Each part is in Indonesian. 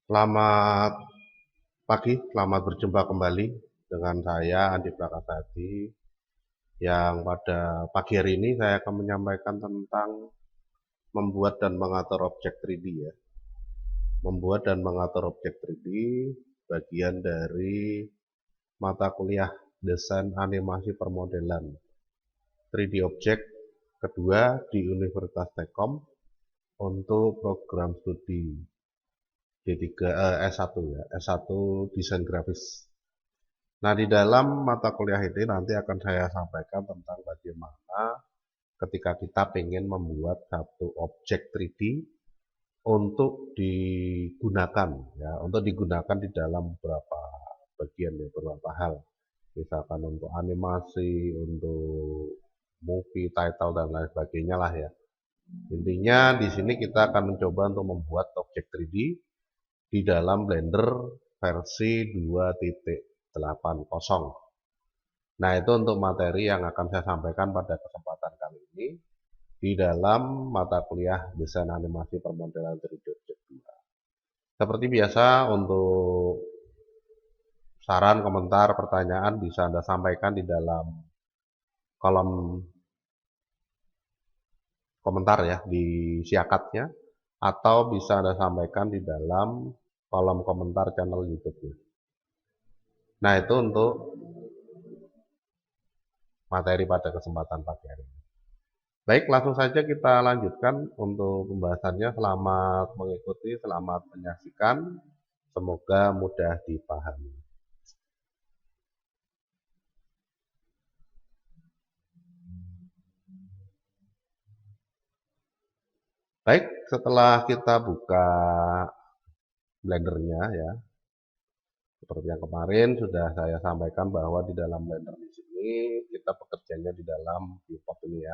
Selamat pagi, selamat berjumpa kembali dengan saya Andi Prakasadi yang pada pagi hari ini saya akan menyampaikan tentang membuat dan mengatur objek 3D ya. Membuat dan mengatur objek 3D bagian dari mata kuliah desain animasi permodelan 3D Object kedua di Universitas Telkom untuk program studi D3 S1 ya, S1 desain grafis. Nah, di dalam mata kuliah ini nanti akan saya sampaikan tentang bagaimana ketika kita ingin membuat satu objek 3D untuk digunakan ya, untuk digunakan di dalam beberapa bagian ya, beberapa hal. Misalkan untuk animasi, untuk movie title dan lain sebagainya lah ya. Intinya di sini kita akan mencoba untuk membuat objek 3D di dalam Blender versi 2.80. Nah, itu untuk materi yang akan saya sampaikan pada kesempatan kali ini di dalam mata kuliah desain animasi permodelan 3D Object 2. Seperti biasa, untuk saran, komentar, pertanyaan bisa Anda sampaikan di dalam kolom komentar ya, di siakatnya, atau bisa Anda sampaikan di dalam kolom komentar channel YouTube-nya. Nah, itu untuk materi pada kesempatan pagi hari ini. Baik, langsung saja kita lanjutkan untuk pembahasannya. Selamat mengikuti, selamat menyaksikan. Semoga mudah dipahami. Baik, setelah kita buka Blendernya ya, seperti yang kemarin sudah saya sampaikan bahwa di dalam Blender di sini kita bekerjanya di dalam viewport ini ya.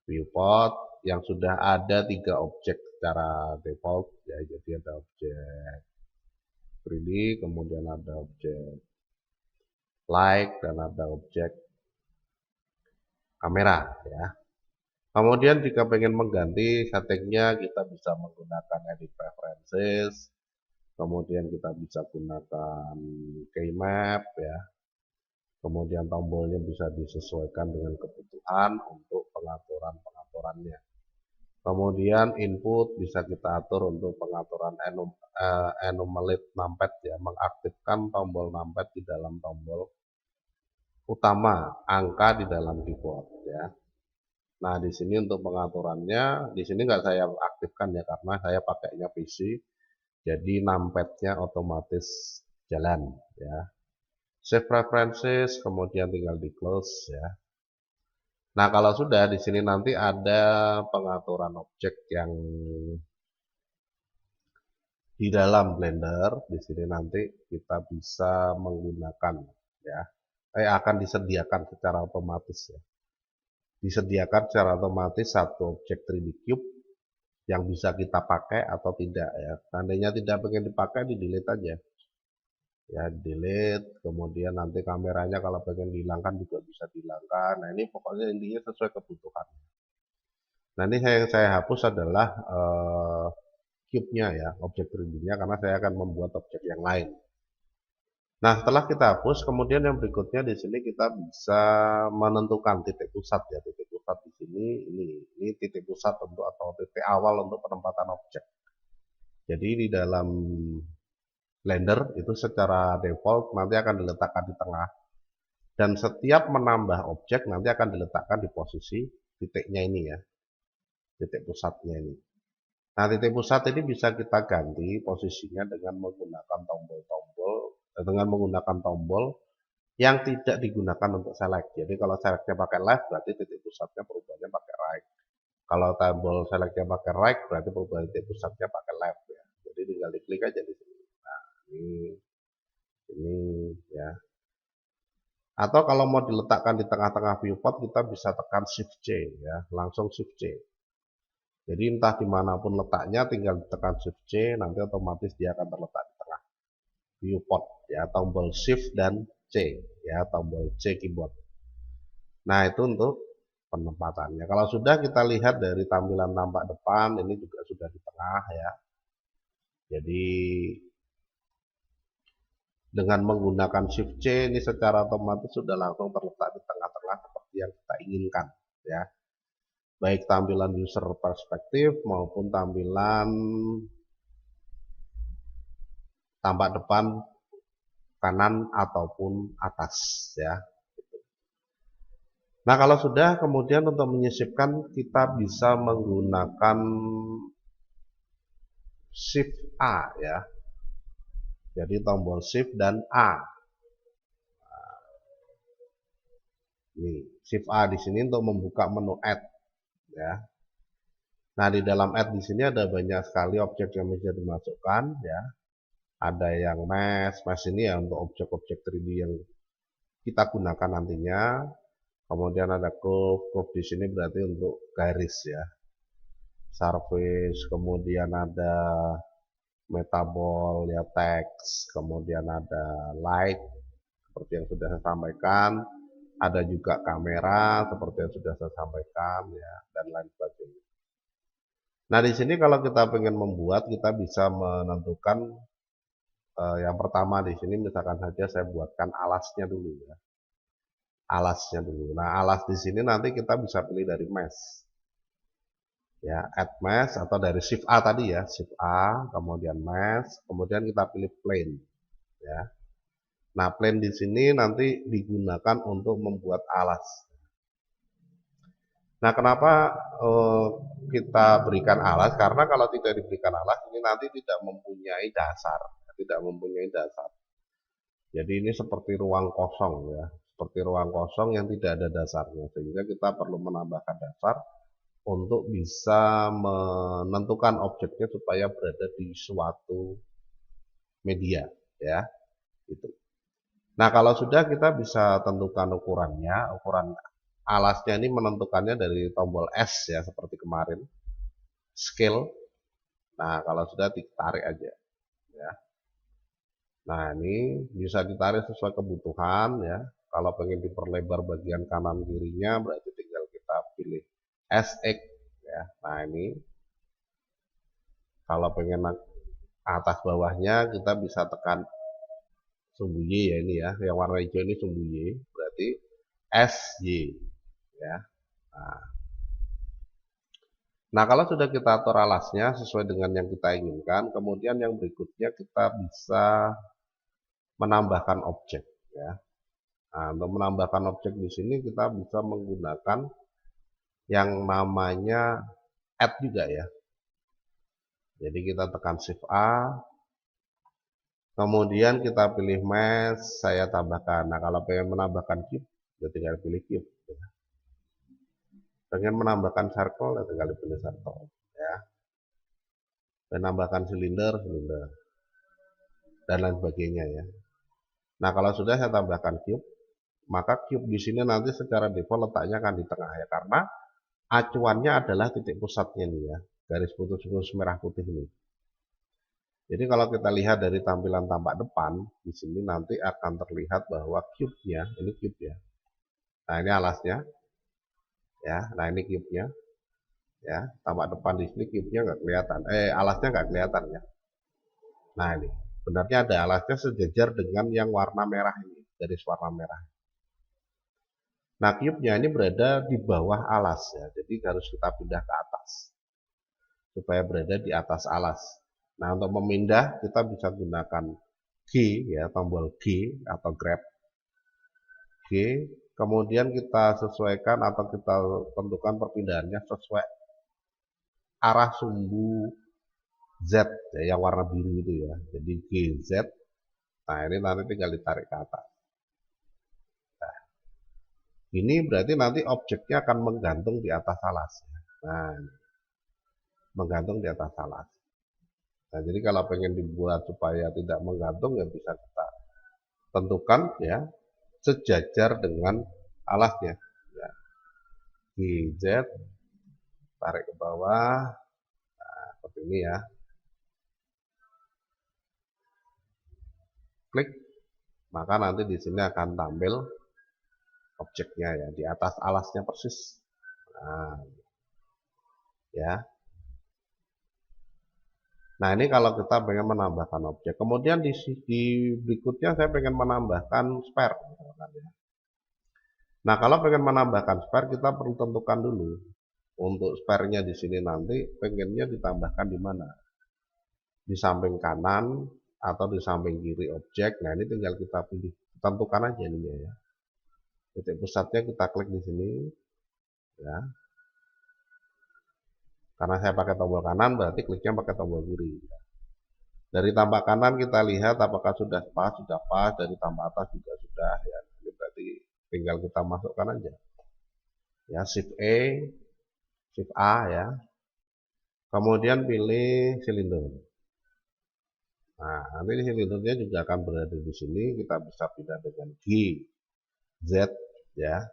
Viewport yang sudah ada 3 objek secara default ya, jadi ada objek 3D, kemudian ada objek light dan ada objek kamera ya. Kemudian jika pengen mengganti settingnya kita bisa menggunakan edit preferences, kemudian kita bisa gunakan keymap ya, kemudian tombolnya bisa disesuaikan dengan kebutuhan untuk pengaturannya. Kemudian input bisa kita atur untuk pengaturan enumerate numpad ya, mengaktifkan tombol numpad di dalam tombol utama angka di dalam keyboard ya. Nah, di sini untuk pengaturannya, di sini nggak saya aktifkan ya karena saya pakainya PC, jadi numpadnya otomatis jalan ya. Save preferences, kemudian tinggal di close ya. Nah, kalau sudah di sini nanti ada pengaturan objek yang di dalam Blender. Di sini nanti kita bisa menggunakan ya, akan disediakan secara otomatis ya. Disediakan secara otomatis satu objek 3D cube yang bisa kita pakai atau tidak ya. Seandainya tidak pengen dipakai, di delete aja. Ya, delete, kemudian nanti kameranya kalau pengen dihilangkan juga bisa dihilangkan. Nah, ini pokoknya intinya sesuai kebutuhan. Nah, ini yang saya hapus adalah cube-nya ya, objek 3D-nya karena saya akan membuat objek yang lain. Nah, setelah kita hapus, kemudian yang berikutnya di sini kita bisa menentukan titik pusat ya. Titik pusat di sini ini titik pusat untuk atau titik awal untuk penempatan objek. Jadi di dalam Blender itu secara default nanti akan diletakkan di tengah dan setiap menambah objek nanti akan diletakkan di posisi titiknya ini ya. Titik pusatnya ini. Nah, titik pusat ini bisa kita ganti posisinya dengan menggunakan tombol yang tidak digunakan untuk select. Jadi kalau selectnya pakai left berarti titik pusatnya perubahannya pakai right. Kalau tombol selectnya pakai right berarti perubahan titik pusatnya pakai left ya. Jadi tinggal diklik aja di sini. Nah, ini ya. Atau kalau mau diletakkan di tengah-tengah viewport kita bisa tekan Shift C ya, langsung Shift C. Jadi entah dimanapun letaknya tinggal ditekan Shift C, nanti otomatis dia akan terletak di tengah viewport ya, tombol Shift dan C ya, tombol C keyboard. Nah, itu untuk penempatannya. Kalau sudah kita lihat dari tampilan tampak depan, ini juga sudah di tengah ya. Jadi dengan menggunakan Shift C ini secara otomatis sudah langsung terletak di tengah-tengah seperti yang kita inginkan, ya. Baik tampilan user perspektif maupun tampilan tampak depan, kanan ataupun atas, ya. Nah, kalau sudah, kemudian untuk menyisipkan kita bisa menggunakan Shift A, ya. Jadi tombol Shift dan A. Ini Shift A di sini untuk membuka menu Add, ya. Nah, di dalam Add di sini ada banyak sekali objek yang bisa dimasukkan, ya. Ada yang mesh ini ya untuk objek-objek 3D yang kita gunakan nantinya. Kemudian ada curve di sini berarti untuk garis, ya. Surface, kemudian ada metabol, ya, teks, kemudian ada light seperti yang sudah saya sampaikan, ada juga kamera seperti yang sudah saya sampaikan, ya, dan lain sebagainya. Nah, di sini kalau kita ingin membuat, kita bisa menentukan yang pertama di sini misalkan saja saya buatkan alasnya dulu, ya. Alasnya dulu. Nah, alas di sini nanti kita bisa pilih dari mesh. Ya, add mesh atau dari Shift A tadi, ya, Shift A, kemudian mesh, kemudian kita pilih plane, ya. Nah, plane di sini nanti digunakan untuk membuat alas. Nah, kenapa kita berikan alas? Karena kalau tidak diberikan alas, ini nanti tidak mempunyai dasar, tidak mempunyai dasar. Jadi ini seperti ruang kosong, ya, seperti ruang kosong yang tidak ada dasarnya, sehingga kita perlu menambahkan dasar untuk bisa menentukan objeknya supaya berada di suatu media, ya, itu. Nah, kalau sudah kita bisa tentukan ukurannya, ukuran alasnya ini menentukannya dari tombol S, ya, seperti kemarin, scale. Nah, kalau sudah ditarik aja, ya. Nah, ini bisa ditarik sesuai kebutuhan, ya. Kalau pengen diperlebar bagian kanan kirinya berarti tinggal kita pilih SX, ya. Nah, ini kalau pengen atas bawahnya kita bisa tekan sumbu Y, ya, ini ya, yang warna hijau ini sumbu Y, berarti SY, ya. Nah, kalau sudah kita atur alasnya sesuai dengan yang kita inginkan, kemudian yang berikutnya kita bisa menambahkan objek, ya. Nah, untuk menambahkan objek di sini kita bisa menggunakan yang namanya add juga, ya. Jadi kita tekan Shift A, kemudian kita pilih mesh, saya tambahkan. Nah, kalau pengen menambahkan cube, ya tinggal pilih cube. Pengen menambahkan circle, ya tinggal pilih circle, ya. Menambahkan silinder, dan lain sebagainya, ya. Nah, kalau sudah saya tambahkan cube, maka cube di sini nanti secara default letaknya akan di tengah, ya, karena acuannya adalah titik pusatnya nih, ya, garis putus-putus merah putih ini. Jadi kalau kita lihat dari tampilan tampak depan, di sini nanti akan terlihat bahwa cube-nya, ini cube, ya. Nah, ini alasnya, ya. Nah, ini cube-nya, ya. Tampak depan di sini cube-nya nggak kelihatan, alasnya nggak kelihatan, ya. Nah, ini sebenarnya ada alasnya sejajar dengan yang warna merah ini, garis warna merah. Nah, cube-nya ini berada di bawah alas, ya. Jadi harus kita pindah ke atas supaya berada di atas alas. Nah, untuk memindah kita bisa gunakan G, ya, tombol G atau grab G, kemudian kita sesuaikan atau kita tentukan perpindahannya sesuai arah sumbu Z, ya, yang warna biru itu, ya. Jadi GZ. Nah, ini nanti tinggal ditarik ke atas. Nah, ini berarti nanti objeknya akan menggantung di atas alas. Nah, menggantung di atas alas. Nah, jadi kalau pengen dibuat supaya tidak menggantung, ya bisa kita tentukan, ya, sejajar dengan alasnya, ya. GZ, tarik ke bawah, nah, seperti ini, ya. Klik, maka nanti di sini akan tampil objeknya, ya, di atas alasnya persis. Nah, ya. Nah, ini kalau kita pengen menambahkan objek. Kemudian di berikutnya saya pengen menambahkan spare, misalkan ya. Nah, kalau pengen menambahkan spare, kita perlu tentukan dulu. Untuk spare-nya di sini nanti pengennya ditambahkan di mana? Di samping kanan atau di samping kiri objek. Nah, ini tinggal kita pilih, tentukan aja ini ya. Titik pusatnya kita klik di sini ya. Karena saya pakai tombol kanan, berarti kliknya pakai tombol kiri. Dari tampak kanan kita lihat apakah sudah pas, dari tambah atas juga sudah ya. Ini berarti tinggal kita masukkan aja. Ya, Shift E, Shift A ya. Kemudian pilih silinder. Nah, nanti silindernya juga akan berada di sini. Kita bisa pindah dengan G, Z ya.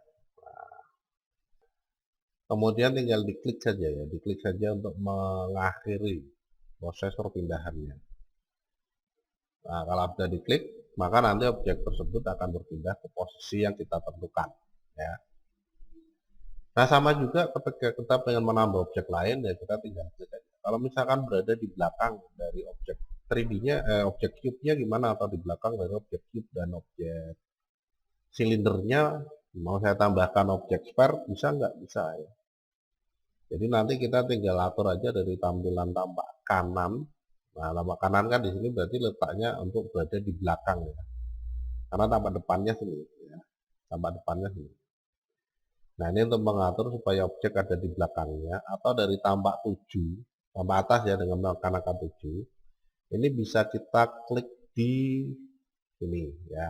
Kemudian tinggal diklik saja ya, diklik saja untuk mengakhiri proses perpindahannya. Nah, kalau sudah diklik, maka nanti objek tersebut akan berpindah ke posisi yang kita tentukan ya. Nah, sama juga ketika kita pengen menambah objek lain ya, kita tinggal klik aja. Kalau misalkan berada di belakang dari objek 3D-nya, objek cube-nya gimana, atau di belakang dari objek cube dan objek silindernya, mau saya tambahkan objek spare, bisa nggak? Bisa ya. Jadi nanti kita tinggal atur aja dari tampilan tampak kanan. Nah, tampak kanan kan di sini berarti letaknya untuk berada di belakang ya. Karena tampak depannya sini ya. Tampak depannya sini. Nah, ini untuk mengatur supaya objek ada di belakangnya, atau dari tampak 7, tampak atas ya dengan menekan angka 7. Ini bisa kita klik di sini ya.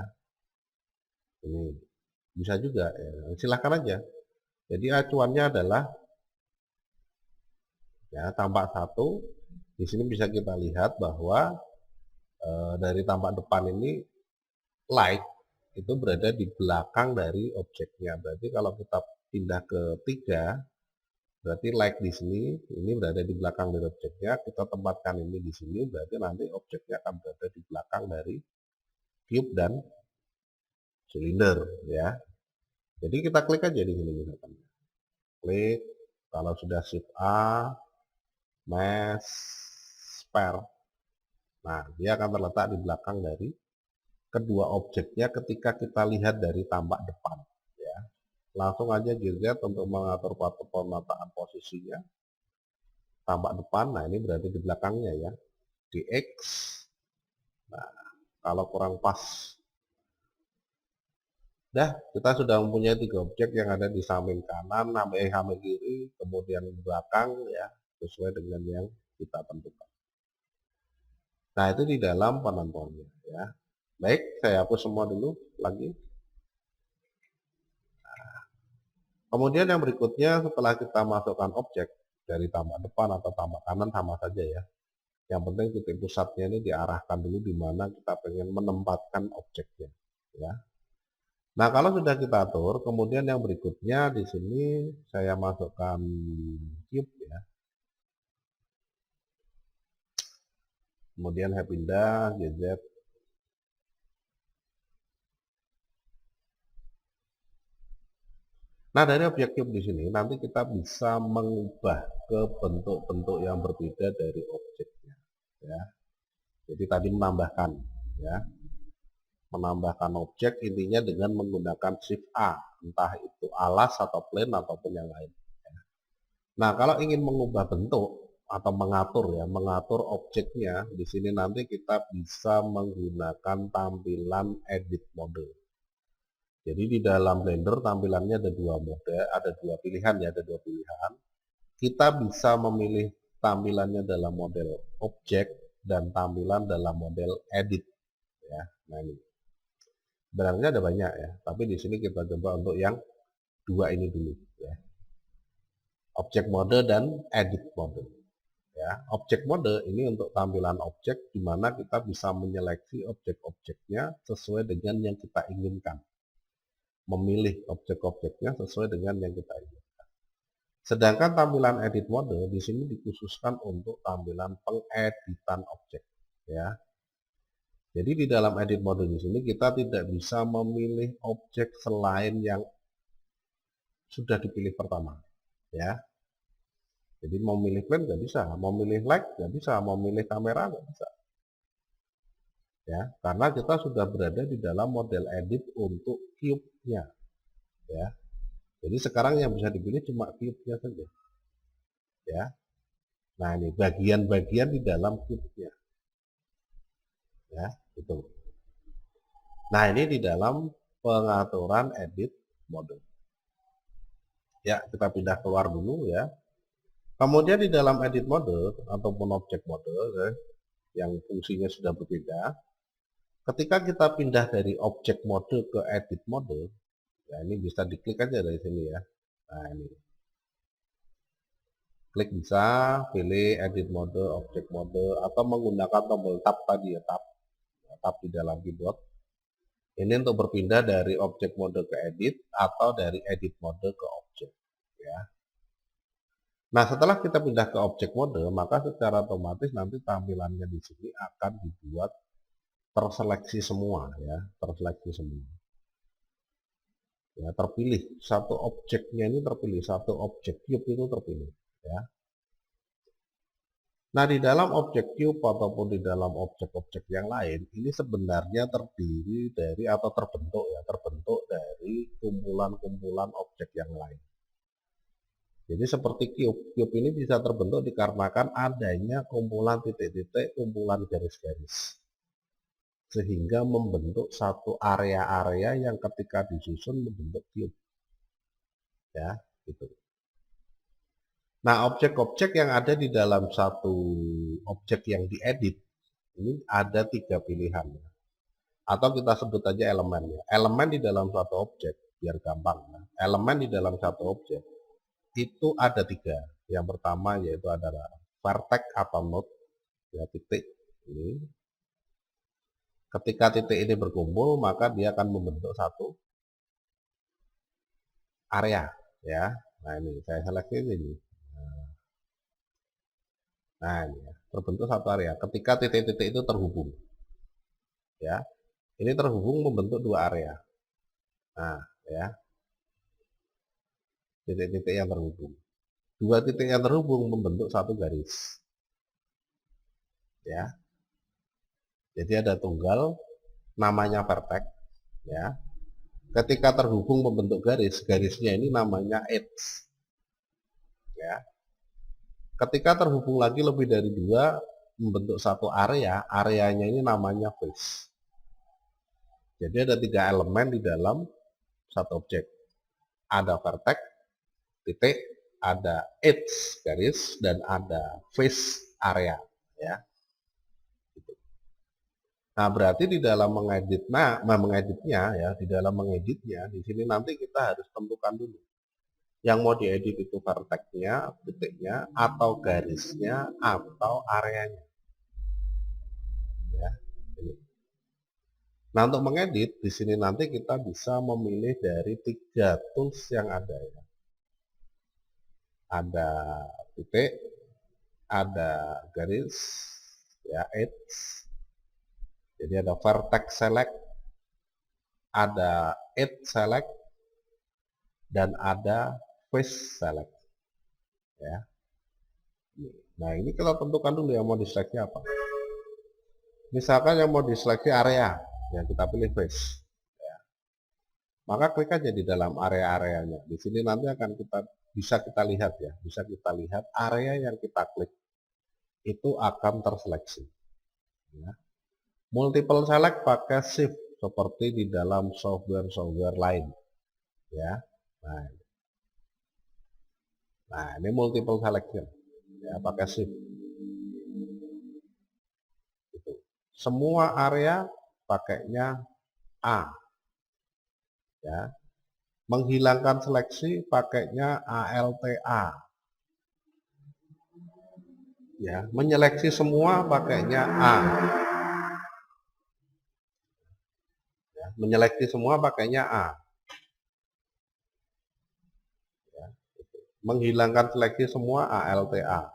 Ini bisa juga ya. Silahkan aja. Jadi acuannya adalah ya tampak 1. Di sini bisa kita lihat bahwa dari tampak depan ini light itu berada di belakang dari objeknya. Berarti kalau kita pindah ke 3, berarti light di sini, ini berada di belakang dari objeknya. Kita tempatkan ini di sini, berarti nanti objeknya akan berada di belakang dari cube dan silinder ya. Jadi kita klik aja di sini misalkan. Klik, kalau sudah Shift A, Mesh, Spare. Nah, dia akan terletak di belakang dari kedua objeknya ketika kita lihat dari tampak depan ya. Langsung aja GZ untuk mengatur pemetaan posisinya. Tampak depan, nah ini berada di belakangnya ya. Di X. Nah, kalau kurang pas. Dah, kita sudah mempunyai 3 objek yang ada di samping kanan, samping kiri, kemudian belakang ya, sesuai dengan yang kita tentukan. Nah, itu di dalam penentuannya ya. Baik, saya hapus semua dulu lagi. Kemudian yang berikutnya setelah kita masukkan objek dari tampak depan atau tampak kanan sama saja ya. Yang penting titik pusatnya ini diarahkan dulu di mana kita pengen menempatkan objeknya ya. Nah, kalau sudah kita atur, kemudian yang berikutnya di sini saya masukkan cube ya. Kemudian saya pindah GZ. Nah, dari objek cube di sini nanti kita bisa mengubah ke bentuk-bentuk yang berbeda dari objeknya ya. Jadi tadi menambahkan ya. Menambahkan objek intinya dengan menggunakan Shift A, entah itu alas atau plane ataupun yang lain. Nah, kalau ingin mengubah bentuk atau mengatur ya, mengatur objeknya, di sini nanti kita bisa menggunakan tampilan edit mode. Jadi di dalam Blender tampilannya ada 2 mode, ada 2 pilihan ya, ada 2 pilihan. Kita bisa memilih tampilannya dalam model objek dan tampilan dalam model edit ya. Nah, ini. Sebenarnya ada banyak ya, tapi di sini kita coba untuk yang 2 ini dulu ya. Objek mode dan edit mode. Ya, objek mode ini untuk tampilan objek di mana kita bisa menyeleksi objek-objeknya sesuai dengan yang kita inginkan. Memilih objek-objeknya sesuai dengan yang kita inginkan. Sedangkan tampilan edit mode di sini dikhususkan untuk tampilan pengeditan objek ya. Jadi di dalam edit mode di sini kita tidak bisa memilih objek selain yang sudah dipilih pertama, ya. Jadi mau milih plane nggak bisa, mau milih light nggak bisa, mau milih kamera nggak bisa. Ya, karena kita sudah berada di dalam model edit untuk cube-nya. Ya, jadi sekarang yang bisa dipilih cuma cube-nya saja. Ya, nah ini bagian-bagian di dalam cube-nya. Ya, itu. Nah ini di dalam pengaturan edit mode. Ya, kita pindah keluar dulu ya. Kemudian di dalam edit mode ataupun object mode ya, yang fungsinya sudah berbeda, ketika kita pindah dari object mode ke edit mode, ya ini bisa diklik aja dari sini ya. Nah ini, klik bisa, pilih edit mode, object mode, atau menggunakan tombol tab tadi ya, tab di dalam keyboard. Ini untuk berpindah dari object mode ke edit atau dari edit mode ke object ya. Nah, setelah kita pindah ke object mode, maka secara otomatis nanti tampilannya di sini akan dibuat terseleksi semua ya, terseleksi semua. Ya, terpilih satu objeknya ini terpilih, satu objek cube itu terpilih ya. Nah, di dalam objek cube ataupun di dalam objek-objek yang lain, ini sebenarnya terdiri dari atau terbentuk dari kumpulan-kumpulan objek yang lain. Jadi seperti cube ini bisa terbentuk dikarenakan adanya kumpulan titik-titik, kumpulan garis-garis. Sehingga membentuk satu area-area yang ketika disusun membentuk cube. Ya, gitu. Nah, objek-objek yang ada di dalam satu objek yang diedit, ini ada 3 pilihan. Atau kita sebut aja elemennya. Elemen di dalam suatu objek, biar gampang. Elemen di dalam satu objek itu ada 3. Yang pertama yaitu adalah vertex atau node, ya titik ini. Ketika titik ini berkumpul, maka dia akan membentuk satu area, ya. Nah ini saya seleksi ini. Nah ini ya, terbentuk satu area. Ketika titik-titik itu terhubung, ya, ini terhubung membentuk 2 area. Nah, ya, titik-titik yang terhubung. 2 titik yang terhubung membentuk satu garis. Ya. Jadi ada tunggal namanya vertex, ya. Ketika terhubung membentuk garis, garisnya ini namanya edge. Ya. Ketika terhubung lagi lebih dari 2 membentuk satu area, areanya ini namanya face. Jadi ada 3 elemen di dalam satu objek. Ada vertex, titik, ada edge garis, dan ada face area. Ya. Nah, berarti di dalam mengeditnya ya, di dalam mengeditnya, di sini nanti kita harus tentukan dulu. Yang mau diedit itu vertex-nya, titiknya, atau garisnya, atau areanya. Ya, ini. Nah, untuk mengedit, di sini nanti kita bisa memilih dari 3 tools yang ada ya. Ada titik, ada garis, ya, edge. Jadi ada vertex select, ada edge select, dan ada face select. Ya. Nah ini kita tentukan dulu yang mau diseleksi apa. Misalkan yang mau diseleksi area, yang kita pilih face. Ya. Maka klik aja di dalam area-areanya. Di sini nanti akan bisa kita lihat ya, bisa kita lihat area yang kita klik itu akan terseleksi. Ya. Multiple select pakai shift seperti di dalam software-software lain. Ya. Nah, ini multiple selection. Ya, pakai shift. Itu. Semua area pakainya A. Ya. Menghilangkan seleksi pakainya ALTA. Ya, menyeleksi semua pakainya A. Ya, menyeleksi semua pakainya A. Ya, menghilangkan seleksi semua ALTA.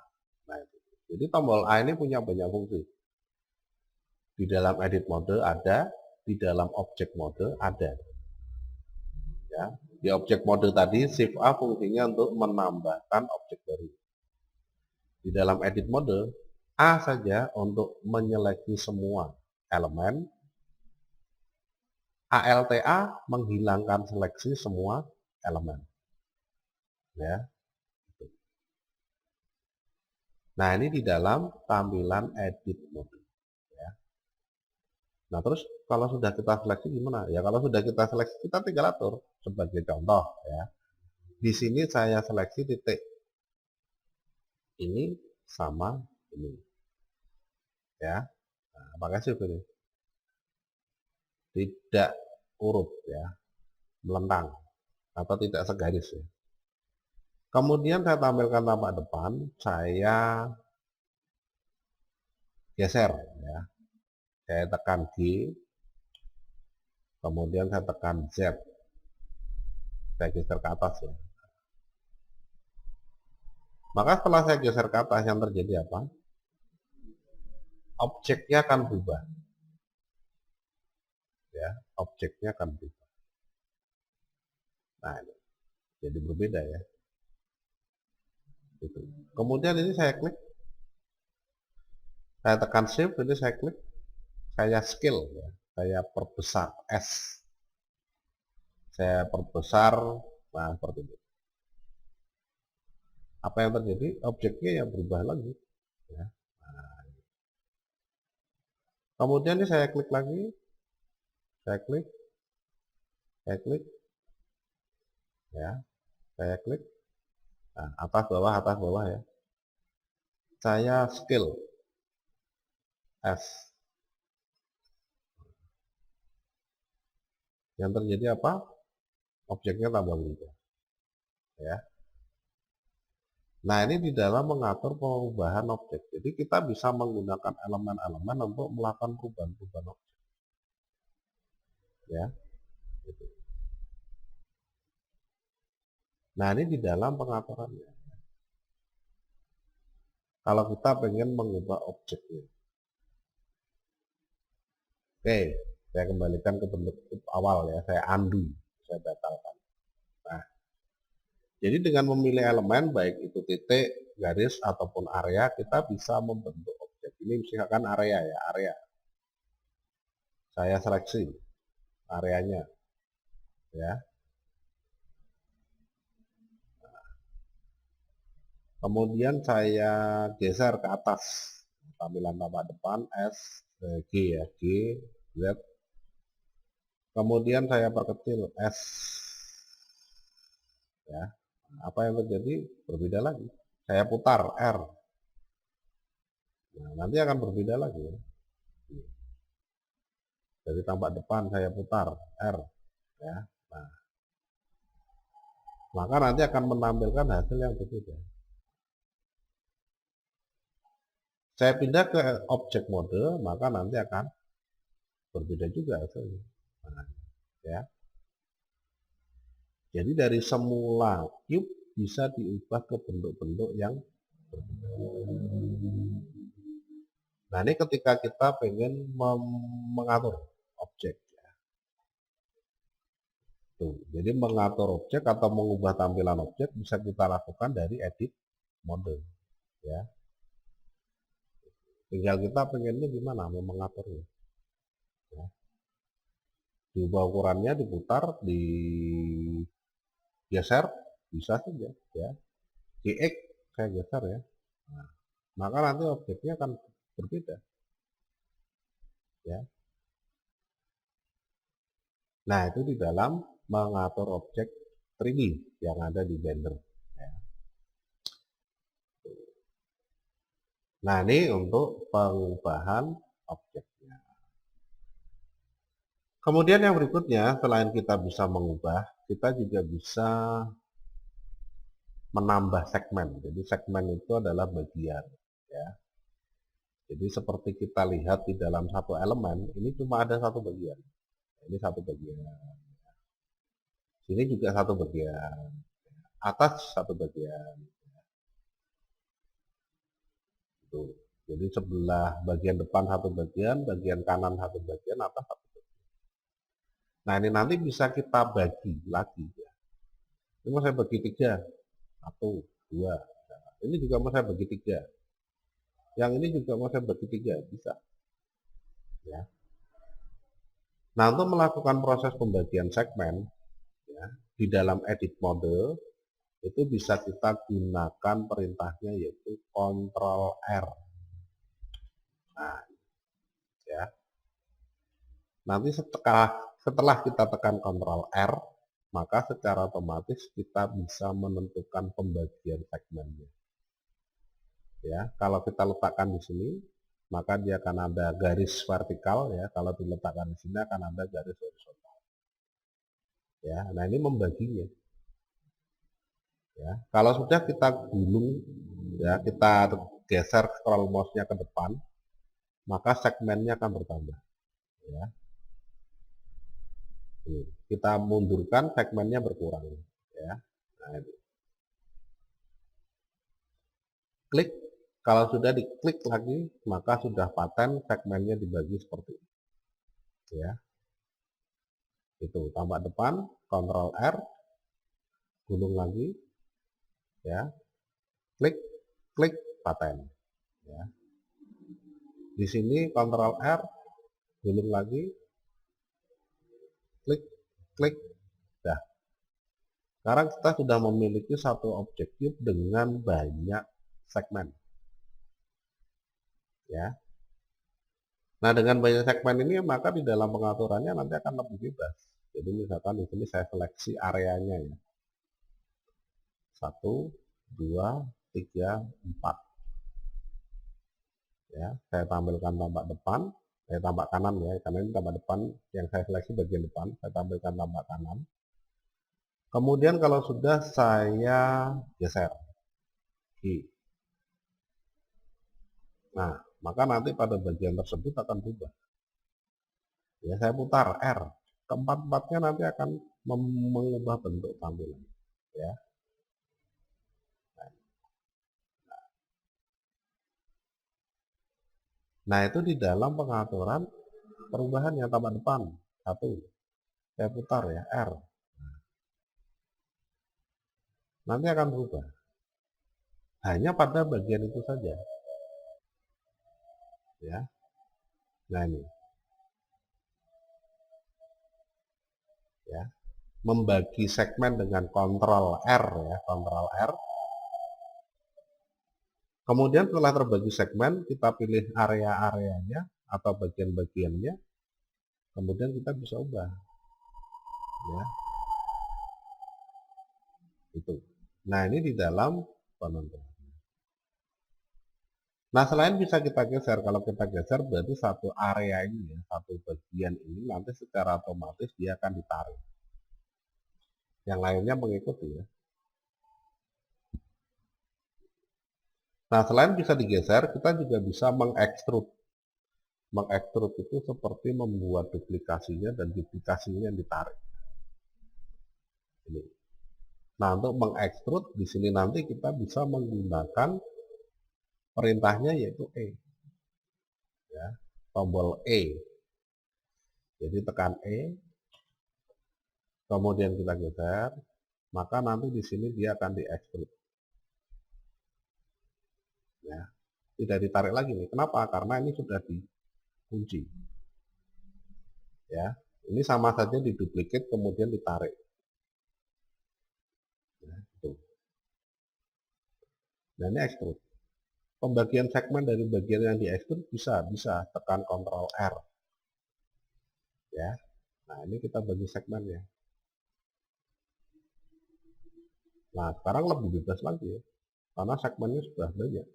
Nah, itu. Jadi tombol A ini punya banyak fungsi. Di dalam edit mode ada, di dalam object mode ada. Ya, di object mode tadi shift A fungsinya untuk menambahkan objek baru. Di dalam edit mode, A saja untuk menyeleksi semua elemen, ALTA menghilangkan seleksi semua elemen. Ya. Nah, ini di dalam tampilan edit mode. Ya. Nah, terus kalau sudah kita seleksi gimana? Ya, kalau sudah kita seleksi, kita tinggal atur. Sebagai contoh, ya. Di sini saya seleksi titik ini sama ini. Ya. Nah, pakai shift ini. Tidak urut, ya. Melentang atau tidak segaris, ya. Kemudian saya tampilkan tampak depan, saya geser, ya. Saya tekan G, kemudian saya tekan Z, saya geser ke atas, ya. Maka setelah saya geser ke atas, yang terjadi apa? Objeknya akan berubah, ya. Objeknya akan berubah. Nah, ini jadi berbeda, ya. Gitu. Kemudian ini saya klik, saya tekan shift, ini saya klik, saya scale, ya. Saya perbesar S, saya perbesar, nah seperti itu. Apa yang terjadi? Objeknya yang berubah lagi, ya. Nah, kemudian ini saya klik lagi, saya klik, ya, saya klik, nah, atas bawah, ya. Saya scale S. Yang terjadi apa? Objeknya tambah berubah, ya. Nah, ini di dalam mengatur perubahan objek. Jadi kita bisa menggunakan elemen-elemen untuk melakukan perubahan-perubahan objek, ya. Gitu. Nah, ini di dalam pengaturannya. Kalau kita pengen mengubah objeknya, oke, saya kembalikan ke bentuk awal, ya. Saya undo, saya batalkan. Nah, jadi dengan memilih elemen, baik itu titik, garis, ataupun area, kita bisa membentuk objek. Ini misalkan area, ya, area. Saya seleksi areanya, ya. Kemudian saya geser ke atas, tampilan tampak depan S, G, ya, G, Z. Kemudian saya perkecil S, ya. Apa yang terjadi? Berbeda lagi. Saya putar R, nah, nanti akan berbeda lagi, ya. Dari tampak depan saya putar R, ya. Nah, maka nanti akan menampilkan hasil yang berbeda. Saya pindah ke objek mode, maka nanti akan berbeda juga hasilnya. Nah, ya. Jadi dari semula cube bisa diubah ke bentuk-bentuk yang berbeda. Nah, ini ketika kita pengen mengatur objek, ya. Tuh, jadi mengatur objek atau mengubah tampilan objek bisa kita lakukan dari edit mode, ya. Tinggal kita pengennya gimana mau mengaturnya, ya. Diubah ukurannya, diputar, digeser, bisa saja, ya. Di X saya geser, ya. Nah, maka nanti objeknya akan berbeda, ya. Nah, itu di dalam mengatur objek 3D yang ada di Blender, ya. Nah, ini untuk pengubahan objeknya. Kemudian yang berikutnya, selain kita bisa mengubah, kita juga bisa menambah segmen. Jadi segmen itu adalah bagian, ya. Jadi seperti kita lihat di dalam satu elemen, ini cuma ada satu bagian. Ini satu bagian. Sini juga satu bagian. Atas satu bagian. Tuh. Jadi sebelah bagian depan satu bagian, bagian kanan satu bagian, atas satu bagian. Nah, ini nanti bisa kita bagi lagi, ya. Ini mau saya bagi 3, 1, 2. ini juga mau saya bagi 3. Yang ini juga mau saya bagi 3, bisa. Ya. Nah, untuk melakukan proses pembagian segmen, ya, di dalam edit mode, itu bisa kita gunakan perintahnya yaitu Ctrl R. Nah, ya. Nanti setelah kita tekan Ctrl R, maka secara otomatis kita bisa menentukan pembagian segmennya. Ya, kalau kita letakkan di sini, maka dia akan ada garis vertikal ya. Kalau diletakkan di sini akan ada garis horizontal. Ya, nah ini membaginya. Ya, kalau sudah kita gulung, ya kita geser scroll mouse-nya ke depan, maka segmennya akan bertambah. Ya, kita mundurkan, segmennya berkurang. Ya, nah, ini. Klik, kalau sudah diklik lagi, maka sudah paten segmennya dibagi seperti ini. Ya, itu tambah depan, Ctrl R, gulung lagi, ya, klik, klik, paten. Ya. Di sini Ctrl R, gulung lagi, klik, klik, dah. Sekarang kita sudah memiliki satu objektif dengan banyak segmen. Ya. Nah, dengan banyak segmen ini maka di dalam pengaturannya nanti akan lebih bebas. Jadi misalkan di sini saya seleksi areanya ya. 1, 2, 3, 4. Ya, saya tampilkan tampak depan, saya tampak kanan ya, karena ini tampak depan yang saya seleksi bagian depan, saya tampilkan tampak kanan. Kemudian kalau sudah saya geser. Nah, maka nanti pada bagian tersebut akan berubah. Ya, saya putar R. Keempat-empatnya nanti akan mengubah bentuk tampilan. Ya. Nah, itu di dalam pengaturan perubahan yang tampak depan. 1. Saya putar ya, R. Nanti akan berubah. Hanya pada bagian itu saja. Ya. Nah, ini. Ya. Membagi segmen dengan Ctrl R ya, Ctrl R. Kemudian setelah terbagi segmen, kita pilih area-areanya atau bagian-bagiannya. Kemudian kita bisa ubah. Ya. Itu. Nah, ini di dalam penentuan. Nah, selain bisa kita geser, kalau kita geser berarti satu area ini ya, satu bagian ini nanti secara otomatis dia akan ditarik. Yang lainnya mengikuti ya. Nah, selain bisa digeser, kita juga bisa mengekstrud. Mengekstrud itu seperti membuat duplikasinya dan duplikasinya yang ditarik. Ini. Nah, untuk mengekstrud di sini nanti kita bisa menggunakan perintahnya yaitu E. Ya, tombol E. Jadi tekan E, kemudian kita geser, maka nanti di sini dia akan diekstrud. Ya, tidak ditarik lagi nih. Kenapa? Karena ini sudah dikunci. Ya, ini sama saja diduplikat kemudian ditarik. Ya, itu. Nah, ini ekstrud. Pembagian segmen dari bagian yang diekstrud bisa tekan Ctrl R. Ya. Nah, ini kita bagi segmennya. Nah, sekarang lebih bebas lagi ya. Karena segmennya sudah banyak.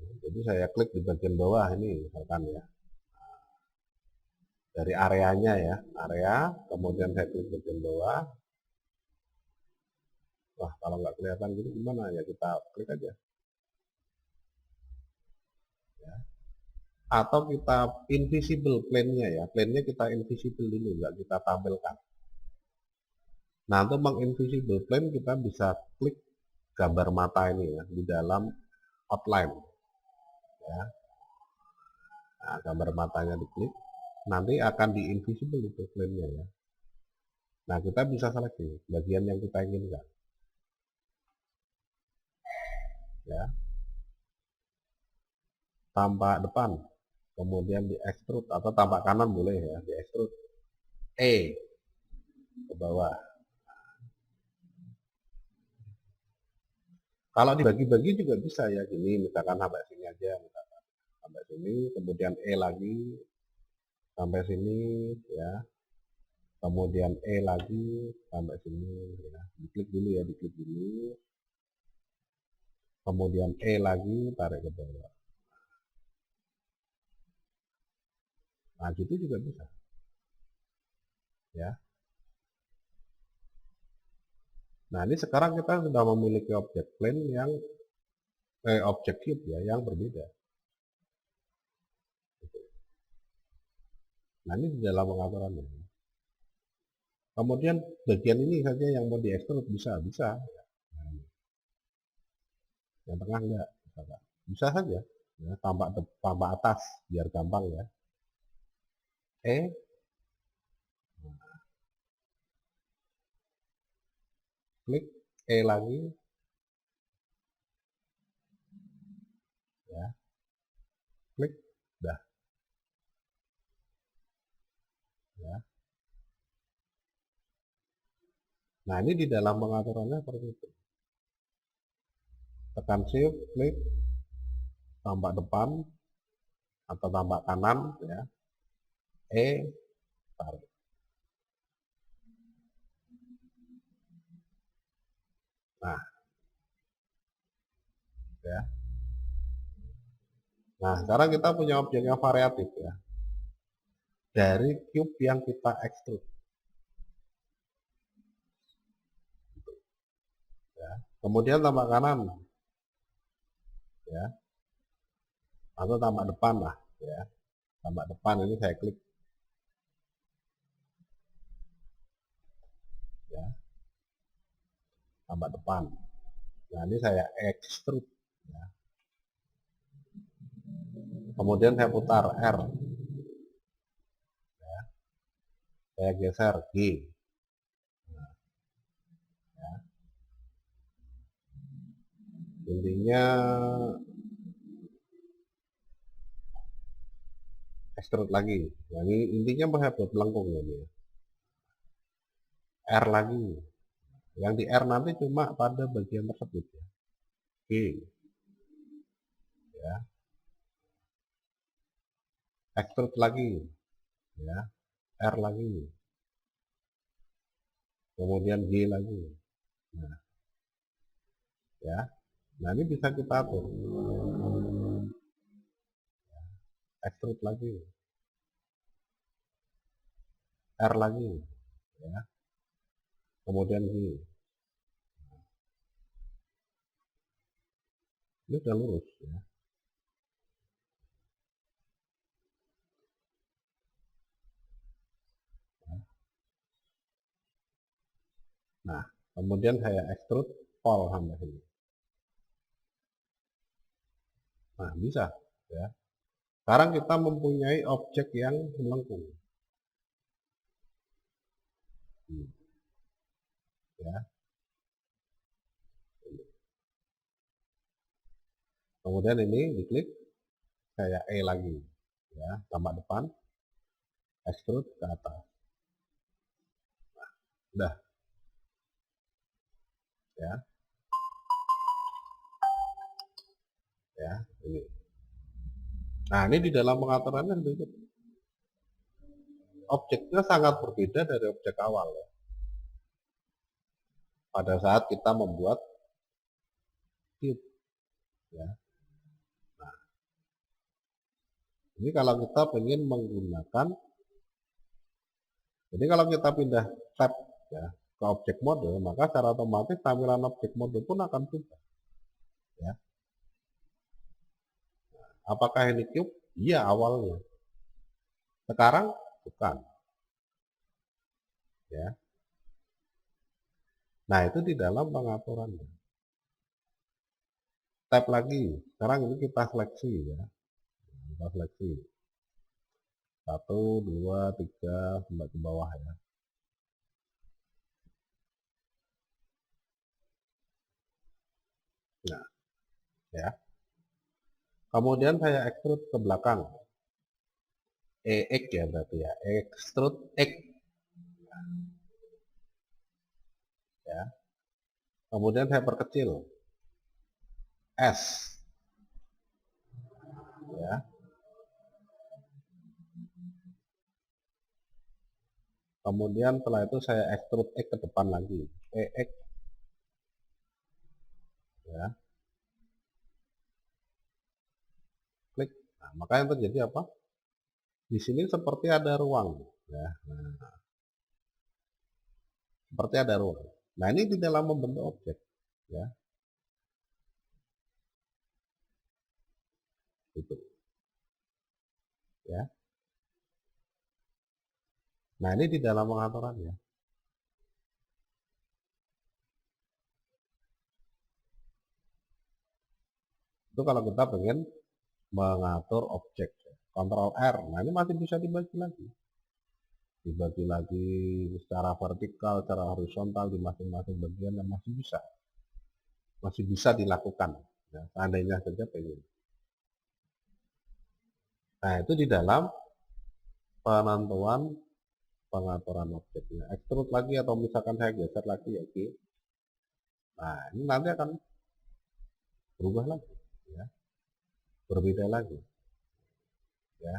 Jadi saya klik di bagian bawah ini misalkan ya. Dari areanya ya, area, kemudian saya klik bagian bawah. Wah, kalau nggak kelihatan gitu gimana ya, kita klik aja. Ya. Atau kita invisible plane-nya ya, plane-nya kita invisible dulu, nggak kita tampilkan. Nah, untuk menginvisible plane kita bisa klik gambar mata ini ya, di dalam outline. Ya. Nah, gambar matanya diklik, nanti akan di invisible itu plane-nya ya. Nah, kita bisa seleksi bagian yang kita inginkan. ya, tampak depan, kemudian di extrude atau tampak kanan boleh ya, di extrude E ke bawah. Kalau dibagi-bagi juga bisa ya, gini misalkan sampai sini aja, misalkan sampai sini, kemudian E lagi sampai sini ya, kemudian E lagi sampai sini ya, diklik dulu ya, diklik dulu, kemudian E lagi tarik ke bawah. Nah gitu juga bisa ya. Nah ini sekarang kita sudah memiliki objek plane yang objek cube ya yang berbeda. Nah ini di dalam pengaturannya. Kemudian bagian ini saja yang mau diekstrud bisa. Nah, yang tengah enggak, bisa saja. Ya, tambah atas biar gampang ya. E, klik E lagi, ya, klik, dah, ya. Nah ini di dalam pengaturannya seperti itu. Tekan shift, klik, tambah depan atau tambah kanan, ya. E, tarik. Nah, ya. Nah, sekarang kita punya objek yang variatif ya. Dari cube yang kita extrude. Ya. Kemudian tambah kanan. Ya. Atau tambah depan lah, ya. Tambah depan ini saya klik. Ya. Tambah depan. Nah, ini saya extrude. Ya. Kemudian saya putar R. Ya. Saya geser G. Ya. Intinya extrude lagi. Nah, ini intinya menghapus melengkung ini. R lagi. Yang di R nanti cuma pada bagian tersebut. Ya. G. Ya. Extrude lagi. Ya. R lagi. Kemudian G lagi. Nah, ya. Nah, ini bisa kita atur. Extrude lagi. R lagi. Ya. Kemudian G. Ini sudah lurus ya. Nah, kemudian saya extrude pol sampai sini. Nah, bisa ya. Sekarang kita mempunyai objek yang melengkung. Ya. Kemudian ini diklik, saya E lagi. Ya, tambah depan, extrude ke atas. Nah, udah. Ya. Ya, ini. Nah, ini di dalam pengaturannya objeknya sangat berbeda dari objek awal ya. Pada saat kita membuat cube ya. Nah, ini kalau kita ingin menggunakan, jadi kalau kita pindah tab ya ke objek mode, maka secara otomatis tampilan objek mode pun akan berubah ya. Apakah ini cube? Iya awalnya. Sekarang bukan ya. Nah, itu di dalam pengaturannya. Tab lagi. Sekarang ini kita seleksi ya. Kita seleksi. 1, 2, 3 sampai ke bawah ya. Nah, ya. Kemudian saya extrude ke belakang, EX ya berarti ya, extrude X, ya. Kemudian saya perkecil, S, ya. Kemudian setelah itu saya extrude X ke depan lagi, EX, ya. Klik. Nah, maka yang terjadi apa? Di sini seperti ada ruang, ya. Nah, seperti ada ruang. Nah, ini di dalam membentuk objek, ya. Itu, ya. Nah, ini di dalam pengaturannya. Itu kalau kita pengen mengatur objek, Ctrl R. Nah, ini masih bisa dibagi lagi. Dibagi lagi secara vertikal, secara horizontal di masing-masing bagian, dan masih bisa. Masih bisa dilakukan. Ya, seandainya saja pengen. Nah, itu di dalam penentuan pengaturan objeknya. Extrude lagi atau misalkan saya geser lagi ya, oke. Nah, ini nanti akan berubah lagi, ya. Berbeda lagi, ya.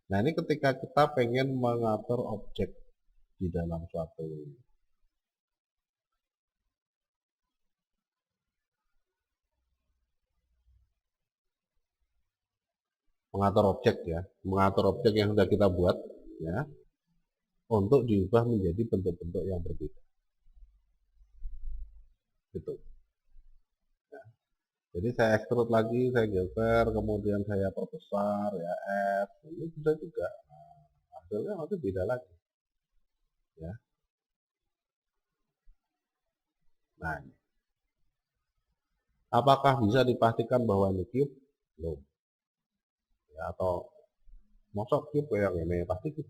Nah, ini ketika kita pengen mengatur objek di dalam suatu mengatur objek, ya, mengatur objek yang sudah kita buat, ya, untuk diubah menjadi bentuk-bentuk yang berbeda. Gitu. Ya. Jadi saya extrude lagi, saya geser, kemudian saya perbesar, ya, F, ini bisa juga. Nah, hasilnya nanti beda lagi, ya. Nah, apakah bisa dipastikan bahwa ini cube? Belum. Ya, atau mosok cube yang ini pasti cube.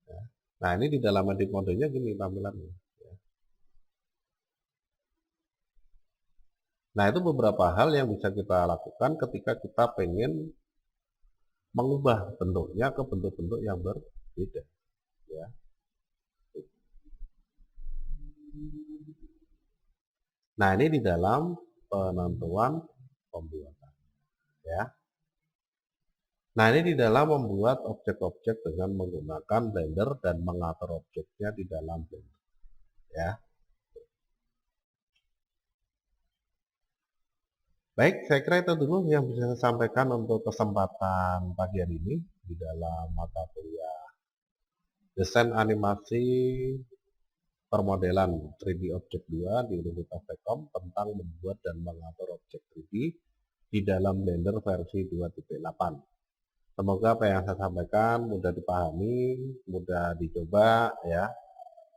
Ya. Nah, ini di dalam edit modenya gini tampilannya. Ya. Nah, itu beberapa hal yang bisa kita lakukan ketika kita pengen mengubah bentuknya ke bentuk-bentuk yang berbeda. Ya. Nah, ini di dalam penentuan pembuatan. Ya. Nah, ini di dalam membuat objek-objek dengan menggunakan Blender dan mengatur objeknya di dalam Blender. Ya. Baik, saya kira itu dulu yang bisa saya sampaikan untuk kesempatan pagi hari ini di dalam mata kuliah Desain Animasi Permodelan 3D Object 2 di Universitas Telkom tentang membuat dan mengatur objek 3D di dalam Blender versi 2.8. Semoga apa yang saya sampaikan mudah dipahami, mudah dicoba, ya,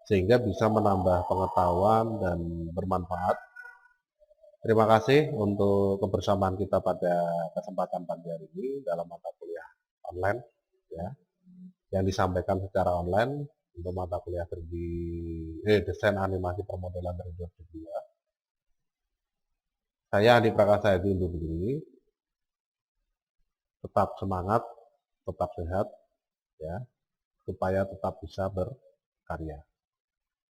sehingga bisa menambah pengetahuan dan bermanfaat. Terima kasih untuk kebersamaan kita pada kesempatan pagi hari ini dalam mata kuliah online, ya, yang disampaikan secara online untuk mata kuliah Desain Animasi Permodelan 3D Object 2. Saya Andi Prakasa Edi undur diri. Tetap semangat, tetap sehat, ya, supaya tetap bisa berkarya.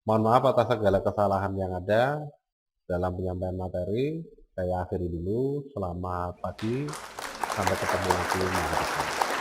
Mohon maaf atas segala kesalahan yang ada dalam penyampaian materi. Saya akhiri dulu. Selamat pagi. Sampai ketemu lagi minggu depan.